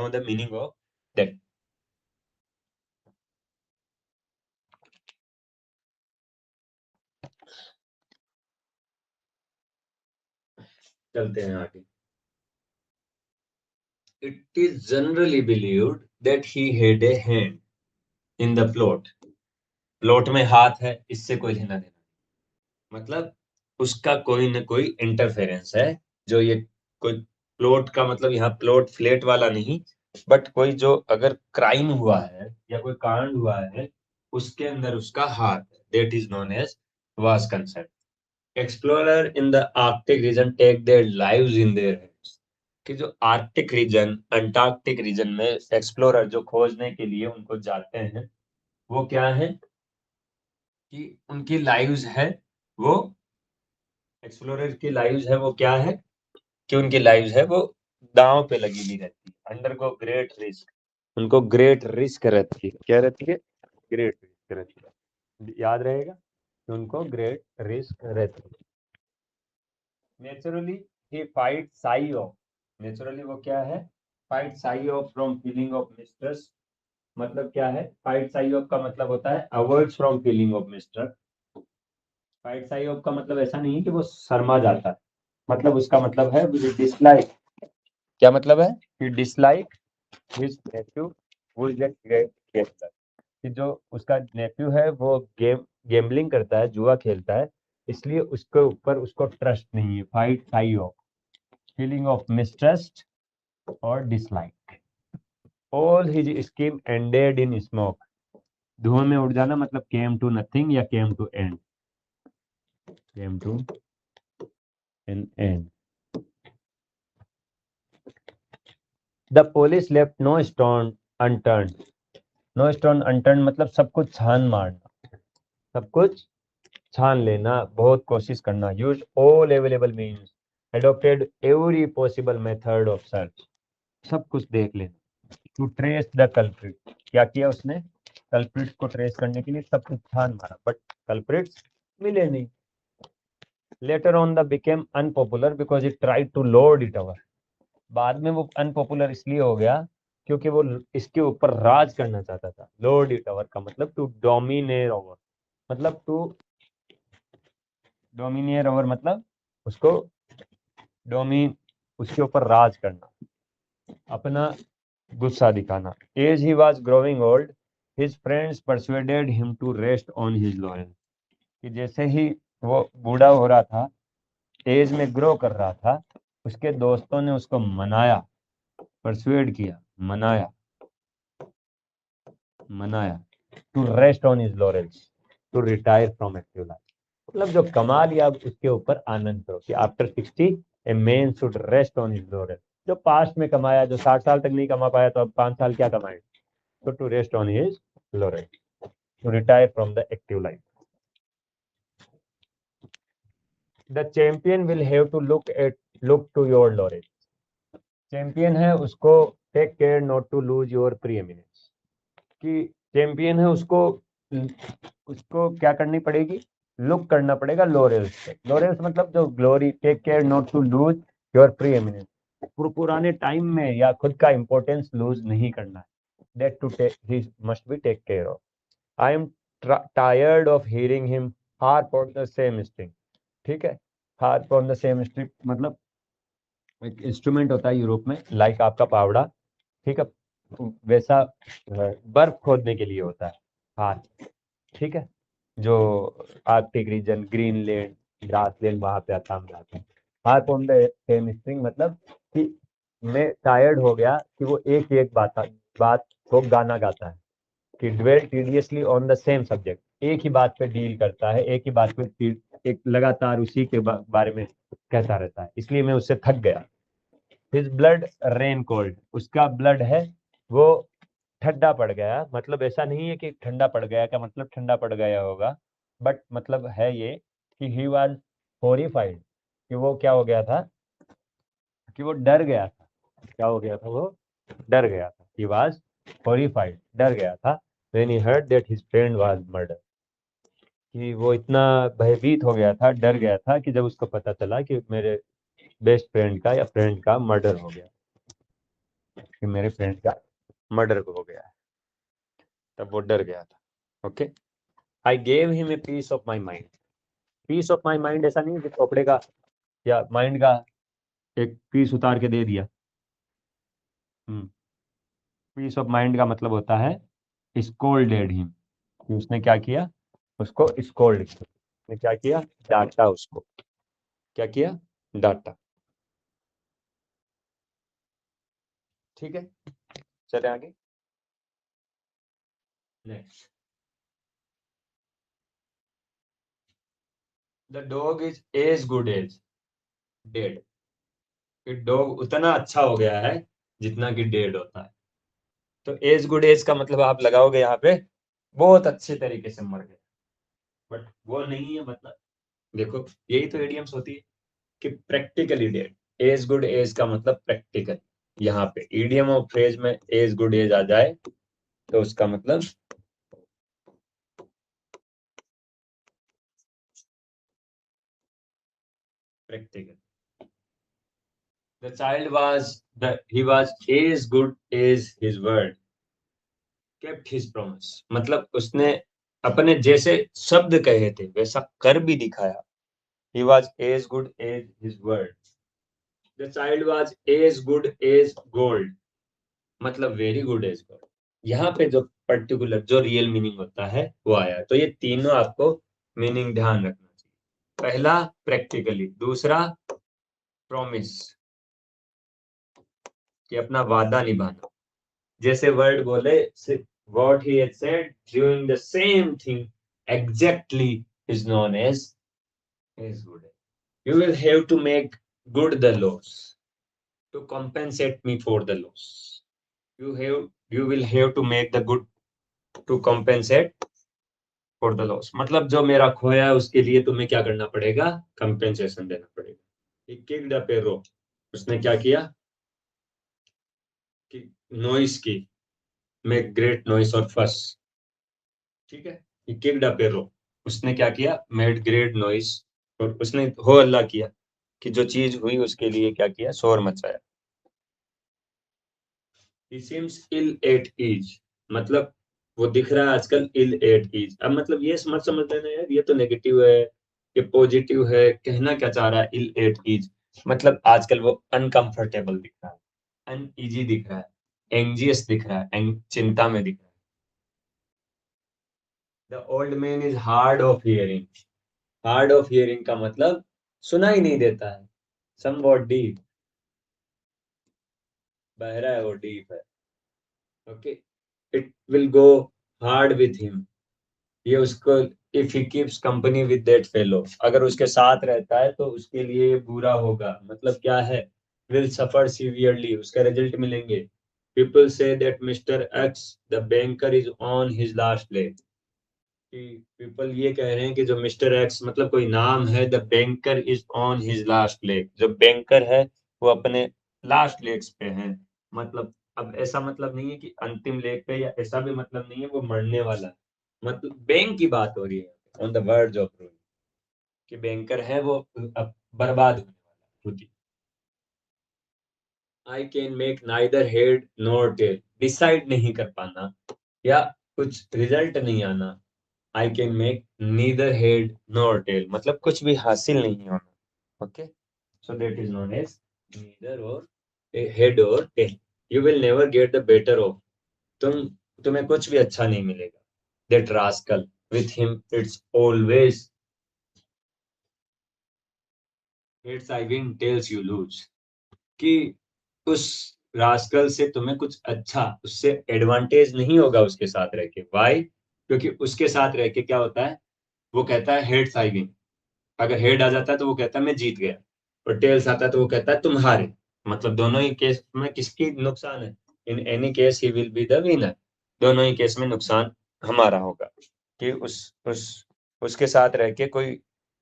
[SPEAKER 1] the meaning of that. चलते हैं आगे। It is generally believed that he had a hand in the plot, plot में हाथ है इससे कोई लेना देना, मतलब उसका कोई न कोई इंटरफेरेंस है, जो ये कोई प्लॉट का मतलब यहाँ प्लॉट फ्लैट वाला नहीं, बट कोई जो अगर क्राइम हुआ है या कोई कांड हुआ है उसके अंदर उसका हाथ है, that is known as was concern. Explorer in the arctic region take their lives in their hands, कि जो आर्कटिक रीजन, अंटार्कटिक रीजन में एक्सप्लोरर जो खोजने के लिए उनको जाते हैं, वो क्या है कि उनकी लाइव्स है, वो एक्सप्लोरर की लाइव्स है, वो क्या है कि उनकी लाइव्स है वो दांव पे लगी हुई रहती है, अंडर को ग्रेट रिस्क, उनको ग्रेट रिस्क रहती है, क्या रहती है, ग्रेट रिस्क रहती है, याद रहेगा कि उनको ग्रेट रिस्क रहती है। Naturally he fight sigh of, naturally वो क्या है, fight sigh of from feeling of mistrust मतलब क्या है? फाइट साई ऑफ का मतलब होता है avoids from feeling of mistrust. Fight sigh of का मतलब ऐसा नहीं है कि वो शर्मा जाता है, मतलब उसका मतलब है डिसलाइक। क्या मतलब है? कि dislike his Neiphiu who is a great gamer, कि जो उसका नेफ्यू है वो गेमलिंग करता है, जुआ खेलता है, इसलिए उसके ऊपर उसको ट्रस्ट नहीं है। Fight sigh of feeling of mistrust और dislike. All his scheme ended in smoke, धुआं में उड़ जाना मतलब केम टू नथिंग या came to end, came to an end. The police left no stone unturned, no stone unturned मतलब सब कुछ छान मारना, सब कुछ छान लेना, बहुत कोशिश करना। Use all available means, adopted every possible method of search, सब कुछ देख लेना। टू ट्रेस द कल्प्रिट, क्या किया उसने? कल्प्रिट को ट्रेस करने के लिए सब कुछ छान मारा, बट कल्प्रिट्स मिले नहीं। Later on the became unpopular because it tried to lord it over, बाद में वो अनपॉपुलर इसलिए हो गया क्योंकि वो इसके ऊपर राज करना चाहता था। लॉर्ड इट ओवर का मतलब टू डोमिनेट ओवर, मतलब टू डोमिनियर ओवर मतलब उसको डोमिन, उसके ऊपर राज करना, अपना गुस्सा दिखाना। As he was growing old his friends persuaded him to rest on his laurels, कि जैसे ही वो बूढ़ा हो रहा था, एज में ग्रो कर रहा था, उसके दोस्तों ने उसको मनाया, परसुएड किया, मनाया, मनाया to rest on his laurels, to retire from active life, मतलब जो कमा लिया अब उसके ऊपर आनंद करो, कि after 60 a man should rest on his laurels. जो पास्ट में कमाया, जो 60 साल तक नहीं कमा पाया तो अब 5 साल क्या कमाए, तो to rest on his laurels, to retire from the active life. The champion will have to look to your laurels, champion है उसको take care not to lose your preeminence, कि चैंपियन है उसको उसको क्या करनी पड़ेगी? लुक करना पड़ेगा लॉरेल्स पे। लॉरेल्स मतलब जो glory, take care not to lose your preeminence, पुराने टाइम में या खुद का इंपॉर्टेंस लूज नहीं करना है। That to take he must be take care of. I am tired of hearing him harp on the same string, ठीक है। Harp on the same string मतलब एक इंस्ट्रूमेंट होता है यूरोप में, लाइक आपका पावड़ा, ठीक है, वैसा बर्फ खोदने के लिए होता है हाथ, ठीक है, जो आर्कटिक रीजन, ग्रीनलैंड, ग्रासलैंड, वहां पे असम जाते हैं। Harp on the same string मतलब कि मैं टायर्ड हो गया कि वो एक ही एक बात को गाना गाता है, कि dwell tediously on the same subject, एक ही बात पे डील करता है, एक ही बात पे एक लगातार उसी के बारे में कहता रहता है, इसलिए मैं उससे थक गया। हिज ब्लड रेन कोल्ड, उसका ब्लड है वो ठंडा पड़ गया, मतलब ऐसा नहीं है कि ठंडा पड़ गया का मतलब ठंडा पड़ गया होगा, बट मतलब है ये कि ही वॉज हॉरिफाइड, कि वो क्या हो गया था, कि वो डर गया था। क्या हो गया था? वो डर गया था। ही वॉज हॉरिफाइड, डर गया था। When he heard that his friend was murder, कि वो इतना भयभीत हो गया था, डर गया था, कि जब उसको पता चला कि मेरे बेस्ट फ्रेंड का या फ्रेंड का मर्डर हो गया, कि मेरे फ्रेंड का मर्डर हो गया है, तब वो डर गया था। Okay, I gave him a piece of my mind. Piece of my mind ऐसा नहीं है कि कपड़े का या माइंड का एक पीस उतार के दे दिया। पीस ऑफ माइंड का मतलब होता है स्कोल्डेड हिम, कि उसने क्या किया? उसको स्कोल्ड किया, उसने क्या किया? डांटा उसको। क्या किया? डांटा। ठीक है, चले आगे। Next, the dog is as good as dead, कि डॉग उतना अच्छा हो गया है जितना कि डेड होता है। तो एज गुड एज का मतलब आप लगाओगे यहाँ पे बहुत अच्छे तरीके से मर गए, बट वो नहीं है मतलब। देखो यही तो एडियम्स होती है कि practically dead, as good as का मतलब प्रैक्टिकल। यहाँ पे ईडियम और फ्रेज में एज गुड एज आ जाए तो उसका मतलब practical. The child was he was as good as his word, kept his promise. मतलब उसने अपने जैसे शब्द कहे थे वैसा कर भी दिखाया. He was as good as his word. The child was as good as gold. मतलब वेरी गुड एज गोल्ड. यहाँ पे जो पर्टिकुलर जो रियल मीनिंग होता है वो आया. तो ये तीनों आपको मीनिंग ध्यान रखना चाहिए. पहला प्रैक्टिकली, दूसरा प्रॉमिस कि अपना वादा निभाना. जैसे वर्ड बोले, what he had said doing the same thing exactly is known as good. You will have to make good the loss to compensate me for the loss. You will have to make the good to compensate for the loss. मतलब जो मेरा खोया है उसके लिए तुम्हें क्या करना पड़ेगा, कंपेंसेशन देना पड़ेगा. He kicked up a rope. उसने क्या किया कि नॉइस की, मेक ग्रेट नॉइस और फस. ठीक है. He kicked up a rope. उसने क्या किया, मेड ग्रेट नॉइस, और उसने हो अल्लाह किया कि जो चीज हुई उसके लिए क्या किया, शोर मचाया. He seems ill at ease. मतलब वो दिख रहा है आजकल ill at ease. अब मतलब ये मत समझ लेना यार ये तो नेगेटिव है, ये पॉजिटिव है. कहना क्या चाह रहा है ill at ease, मतलब आजकल वो अनकंफर्टेबल दिख रहा है, अनईजी दिख रहा है, एंजियस दिख रहा है, चिंता में दिख रहा है. The old man is hard of hearing. Hard of hearing का मतलब सुना ही नहीं देता है. Somewhat deep. बहरा है वो, डीप है. Okay. It will go hard with him. ये उसको, if he keeps company with that fellow, अगर उसके साथ रहता है तो उसके लिए ये बुरा होगा. मतलब क्या है, विल सफर सीवियरली, उसका रिजल्ट मिलेंगे. People say that mister x the banker is on his last leg. People ये कह रहे हैं कि जो मिस्टर एक्स मतलब कोई नाम है, the banker is on his last leg, जो बैंकर है वो अपने लास्ट लेग्स पे है. मतलब अब ऐसा मतलब नहीं है कि अंतिम लेग पे, या ऐसा भी मतलब नहीं है वो मरने वाला है. मतलब बैंक की बात हो रही है, on the verge of ruin, कि बैंकर है वो अब बर्बाद होने वाला खुद ही. I can make neither head nor tail, decide नहीं कर पाना या कुछ रिजल्ट नहीं आना. I can make neither head nor tail, मतलब कुछ भी हासिल नहीं होना. Okay. So that is known as neither और हेड और tail. You will never get the better of, तुम्हें कुछ भी अच्छा नहीं मिलेगा. That rascal with him it's always heads I win tails you lose. कि उस रास्कल से तुम्हें कुछ अच्छा, उससे एडवांटेज नहीं होगा उसके साथ रह के. वाई, क्योंकि उसके साथ रह के क्या होता है, वो कहता है हेड्स आई विन. अगर हेड आ जाता है तो वो कहता है मैं जीत गया, और टेल्स आता है तो वो कहता है तुम हारे. मतलब दोनों ही केस में किसकी नुकसान है, in any case he will be the winner. दोनों ही केस में नुकसान हमारा होगा कि उस उसके साथ रह के कोई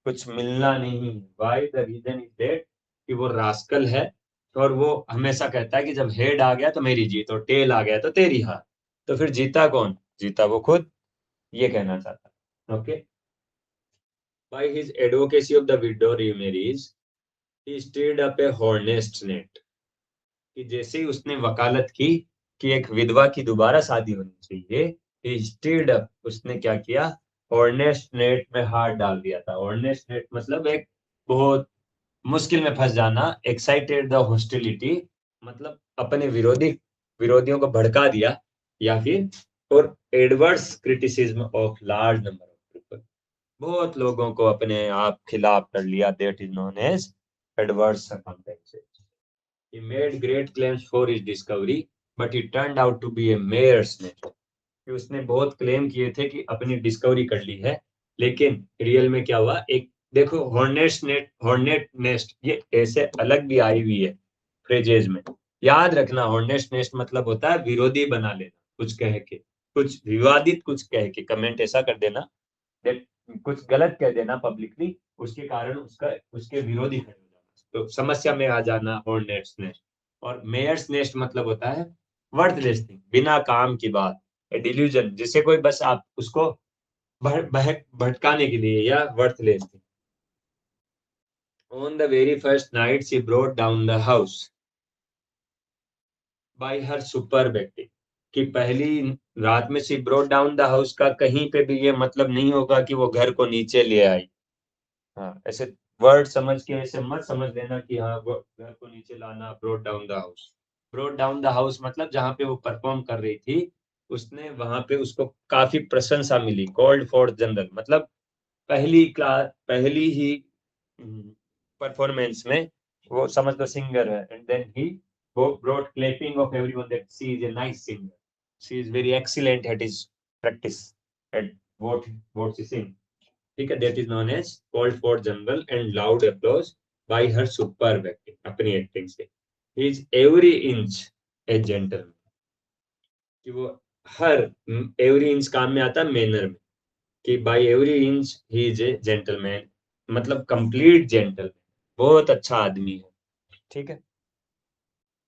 [SPEAKER 1] कुछ मिलना नहीं. Why, the reason is that कि वो रास्कल है, और वो हमेशा कहता है कि जब हेड आ गया तो मेरी जीत और टेल आ गया तो तेरी हार. तो फिर जीता कौन, जीता वो खुद. ये कहना चाहता है. Okay. By his advocacy of the widow remarries, he stirred up a hornet's net. कि जैसे ही उसने वकालत की कि एक विधवा की दोबारा शादी होनी चाहिए, he stirred up, उसने क्या किया, hornet's net में हाथ डाल दिया था. hornet's net मतलब एक बहुत मुश्किल में फंस जाना. एक्साइटेड द हॉस्टिलिटी मतलब अपने विरोधियों को भड़का दिया, या फिर और adverse criticism of large number of people, बहुत लोगों को अपने आप खिलाफ कर लिया. That is known as adverse circumstances. He made great claims for his discovery but he turned out to be a mare's nest. उसने बहुत क्लेम किए थे कि अपनी डिस्कवरी कर ली है, लेकिन रियल में क्या हुआ, एक देखो हॉर्नेट नेस्ट ये ऐसे अलग भी आई हुई है फ्रेजेज में. याद रखना, हॉर्नेट नेस्ट मतलब होता है विरोधी बना लेना, कुछ कह के, कुछ विवादित कुछ कह के. कमेंट ऐसा कर देना, कुछ गलत कह देना पब्लिकली, उसके कारण उसके विरोधी खड़े हो जाना, तो समस्या में आ जाना. Hornets nest. और मेयर्स नेस्ट मतलब होता है वर्थलेस थिंग, बिना काम की बात, डिल्यूजन, जिसे कोई बस आप उसको भटकाने के लिए, या worthless thing. On the very first night she brought down the house by her superb acting. कि पहली रात में she brought down the house का कहीं पे भी ये मतलब नहीं होगा कि वो घर को नीचे ले आई। हाँ, ऐसे वर्ड समझ के ऐसे मत समझ लेना कि हाँ वो घर को नीचे लाना, brought down the house। brought down the house मतलब जहाँ पे वो परफॉर्म कर रही थी उसने वहां पे उसको काफी प्रशंसा मिली। कॉल्ड फॉर जनरल मतलब पहली ही परफॉर्मेंस में वो समझ लो सिंगर है एंड देन ही वो brought clapping of everyone that she is a nice singer, she is very excellent at his practice at what she sing। ठीक है, that is known as called for general and loud applause by her superb acting, अपनी acting से। he is every inch a gentleman, कि वो हर every inch काम में आता manner में, कि by every inch he is a gentleman मतलब कंप्लीट जेंटल, बहुत अच्छा आदमी है। ठीक है,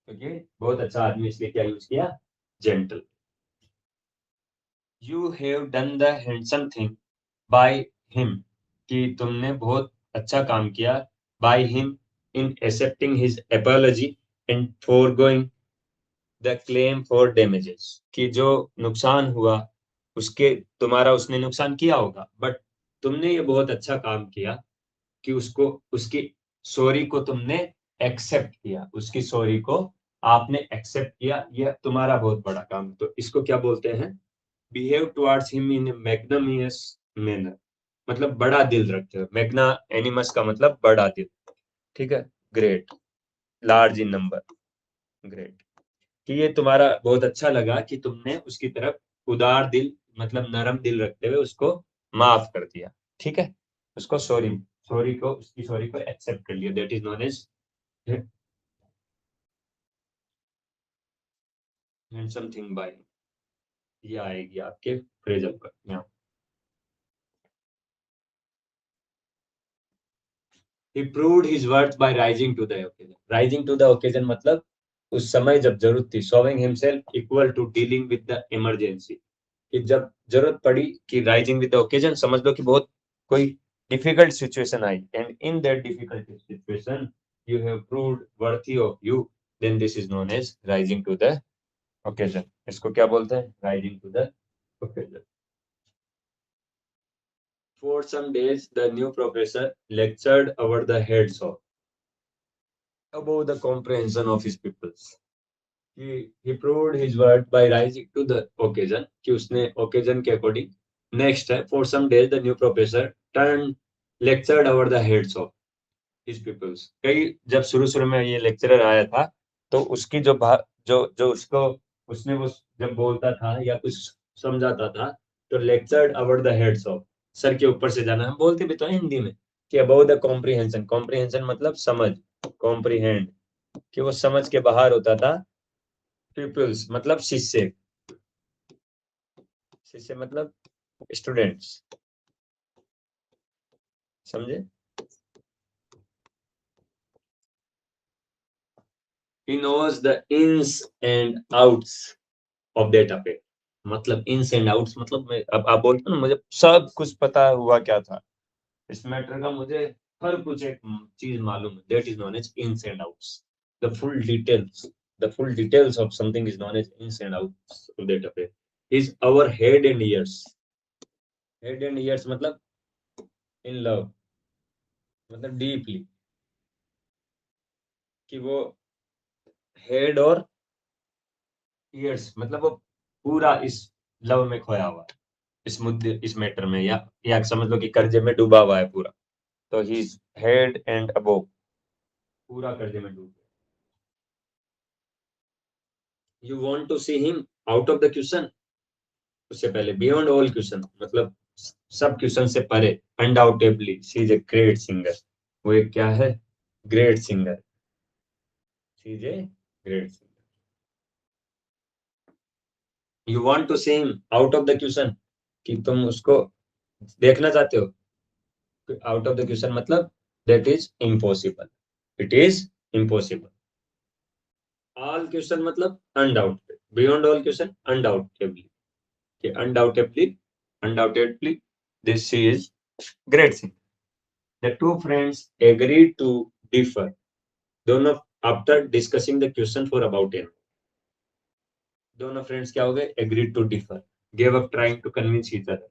[SPEAKER 1] क्योंकि बहुत अच्छा आदमी इसलिए क्या यूज किया, gentle. You have done the handsome thing by him, कि तुमने बहुत अच्छा काम किया by him in accepting his apiology and forgoing the claim for damages, कि जो नुकसान हुआ उसके तुम्हारा उसने नुकसान किया होगा बट तुमने ये बहुत अच्छा काम किया कि उसको उसकी सॉरी को तुमने एक्सेप्ट किया, उसकी सॉरी को आपने एक्सेप्ट किया, ये तुम्हारा बहुत बड़ा काम। तो इसको क्या बोलते हैं, behave towards him in magnanimous manner, मतलब बड़ा दिल रखते हो। मैग्ना एनिमस का मतलब बड़ा दिल। ठीक है, great, large in number, great, कि ये तुम्हारा बहुत अच्छा लगा कि तुमने उसकी तरफ उदार दिल मतलब नरम दिल रखते हुए उसको माफ कर दिया। ठीक है, उसको सॉरी सॉरी को उसकी सॉरी को एक्सेप्ट कर लिया, that is known as handsome thing by. ये आएगी आपके फ्रेजल पर यहाँ। He proved his worth by rising to the occasion। Rising to the occasion मतलब उस समय जब जरूरत थी, showing himself equal to dealing with the emergency, कि जब जरूरत पड़ी कि राइजिंग विद द ओकेजन, समझ लो कि बहुत कोई डिफिकल्ट सिचुएशन आई and in that difficult situation you have proved worthy of you, then this is known as rising to the occasion. इसको क्या बोलते हैं, rising to the occasion. For some days the new professor lectured over the heads of above the comprehension of his pupils। he proved his word by rising to the occasion, कि उसने occasion के according। next है, for some days the new professor turned lectured over the heads of his pupils। कई जब शुरू शुरू में ये लेक्चरर आया था तो उसकी जो उसको उसने वो जब बोलता था या कुछ समझाता था तो lectured over the heads of, सर के ऊपर से जाना, हम बोलते भी तो हैं हिंदी में कि अबाउ द कॉम्प्रिहेंशन। कॉम्प्रिहेंशन मतलब समझ, कॉम्प्रिहेंड, कि वो समझ के बाहर होता था। पीपल्स मतलब शिष्य, शिष्य मतलब स्टूडेंट्स, समझे। he knows the ins and outs of that affair। मतलब ins and outs मतलब मैं अब आप बोलते हो ना मुझे सब कुछ पता हुआ क्या था इस मैटर का, मुझे हर कुछ एक चीज मालूम है, that is known as ins and outs। the full details the full details of something is known as ins and outs of that affair। is our head and ears। head and ears मतलब in love, मतलब deeply, कि वो head और years मतलब वो पूरा इस love में खोया हुआ है, इस मुद्दे इस मैटर में, या समझ लो कि कर्जे में डूबा हुआ है पूरा। तो he is head and above, पूरा कर्जे में डूब गया। You want to see him out of the question, उससे पहले बियॉन्ड ऑल क्वेश्चन मतलब सब क्वेश्चन से परे। Undoubtedly she is a great singer, वो एक क्या है, great singer, she is a great singer. You want to see him out of the question, कि तुम उसको देखना चाहते हो आउट ऑफ द क्वेश्चन मतलब that is impossible, it is impossible. All question मतलब undoubted, beyond all question undoubtedly, कि undoubtedly this is great singer, The two friends agreed to differ. दोनों after discussing the question for about an दोनों friends क्या हो गए, agreed to differ, give up trying to convince each other.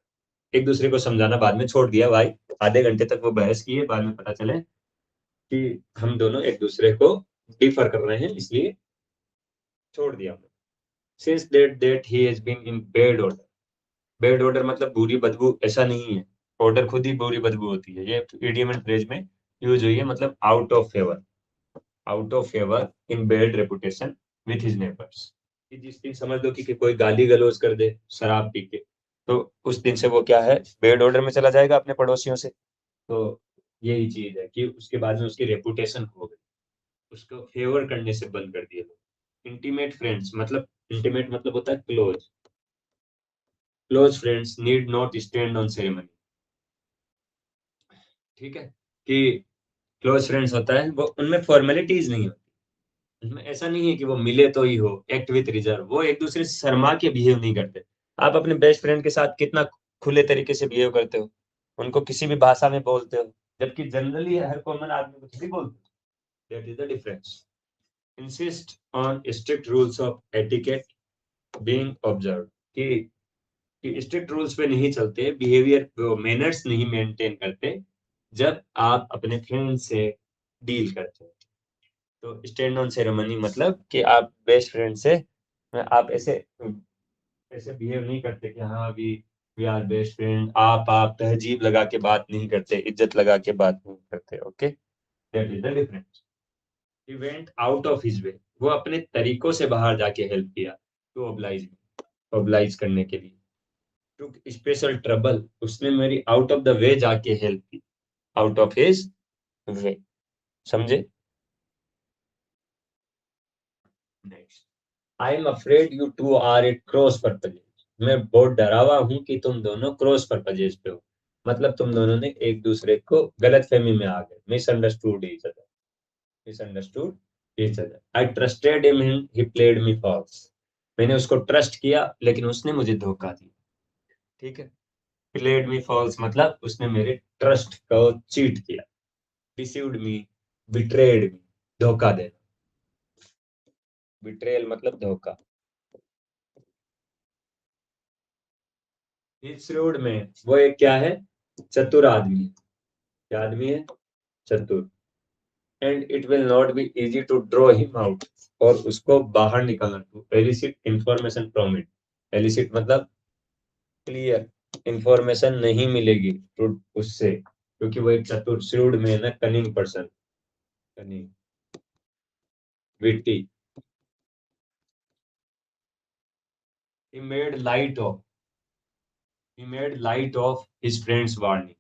[SPEAKER 1] एक दूसरे को समझाना बाद में छोड़ दिया भाई। आधे घंटे तक वो बहस किए, बाद में पता चले कि हम दोनों एक दूसरे को डिफर कर रहे हैं, इसलिए छोड़ दिया। Since that he has been in bad odour. Bad odour मतलब बुरी बदबू, ऐसा नहीं है। ऑर्डर खुद ही बुरी बदबू होती है। ये इडियम एंड फ्रेज में यूज हुई है, मतलब out of favour, out of favour in bad reputation with his neighbours. कि जिस दिन समझ लो कि कोई गाली गलौज कर दे शराब पी के, तो उस दिन से वो क्या है, बैड ऑर्डर में चला जाएगा अपने पड़ोसियों से। तो यही चीज है कि उसके बाद में उसकी रेपुटेशन हो गई, उसको फेवर करने से बंद कर दिए लोग। इंटीमेट मतलब होता है close. Close friends need not stand on ceremony. ठीक है, कि क्लोज फ्रेंड्स होता है वो, उनमें फॉर्मेलिटीज नहीं होती। उसमें ऐसा नहीं है कि वो मिले तो ही हो, एक्ट विथ रिजर्व, वो एक दूसरे से शर्मा के बिहेव नहीं करते। आप अपने बेस्ट फ्रेंड के साथ कितना खुले तरीके से बिहेव करते हो, उनको किसी भी भाषा में बोलते हो, जबकि जनरली हर कॉमन आदमी कुछ भी बोलते हो। That is the difference. Insist on strict rules of etiquette being observe. कि स्ट्रिक्ट रूल्स पे नहीं चलते, बिहेवियर मैनर्स नहीं मेंटेन करते जब आप अपने फ्रेंड से डील करते हो। तो स्टैंड ऑन सेरेमनी मतलब कि आप बेस्ट फ्रेंड से आप ऐसे ऐसे बिहेव नहीं करते कि हाँ अभी वी आर बेस्ट फ्रेंड। आप तहजीब लगा के बात नहीं करते, इज्जत लगा के बात नहीं करते। Okay, that is the difference. He went out of his वे, वो अपने तरीकों से बाहर जाके हेल्प किया। टू ऑब्लाइज, ऑब्लाइज करने के लिए। टू स्पेशल ट्रबल, उसने मेरी आउट ऑफ द वे जाके हेल्प की, आउट ऑफ हिज वे। समझे? Next, I am afraid you two are at cross purposes. मैं बहुत डरा हुआ हूं कि तुम दोनों क्रॉस पर्पजेज पे हो। मतलब तुम दोनों ने एक दूसरे को गलत फहमी में आ गए, misunderstood each other, misunderstood each other. I trusted him, he played me false. मैंने उसको ट्रस्ट किया लेकिन उसने मुझे धोखा दिया। ठीक है, प्लेड मी फॉल्स मतलब उसने मेरे ट्रस्ट को चीट किया। डिसीव्ड मी, बिट्रेड मी, धोखा देना। बिट्रेयल मतलब धोखा। इस रोड में वो एक क्या है, चतुर आदमी है। क्या आदमी है? चतुर। And it will not be easy to draw him out, और उसको बाहर निकालना, to elicit information from it. Elicit मतलब क्लियर इंफॉर्मेशन नहीं मिलेगी तो उससे, क्योंकि वो एक चतुर, श्रूड में है ना, cunning person, cunning, witty. he made light of he made light of his friend's warning।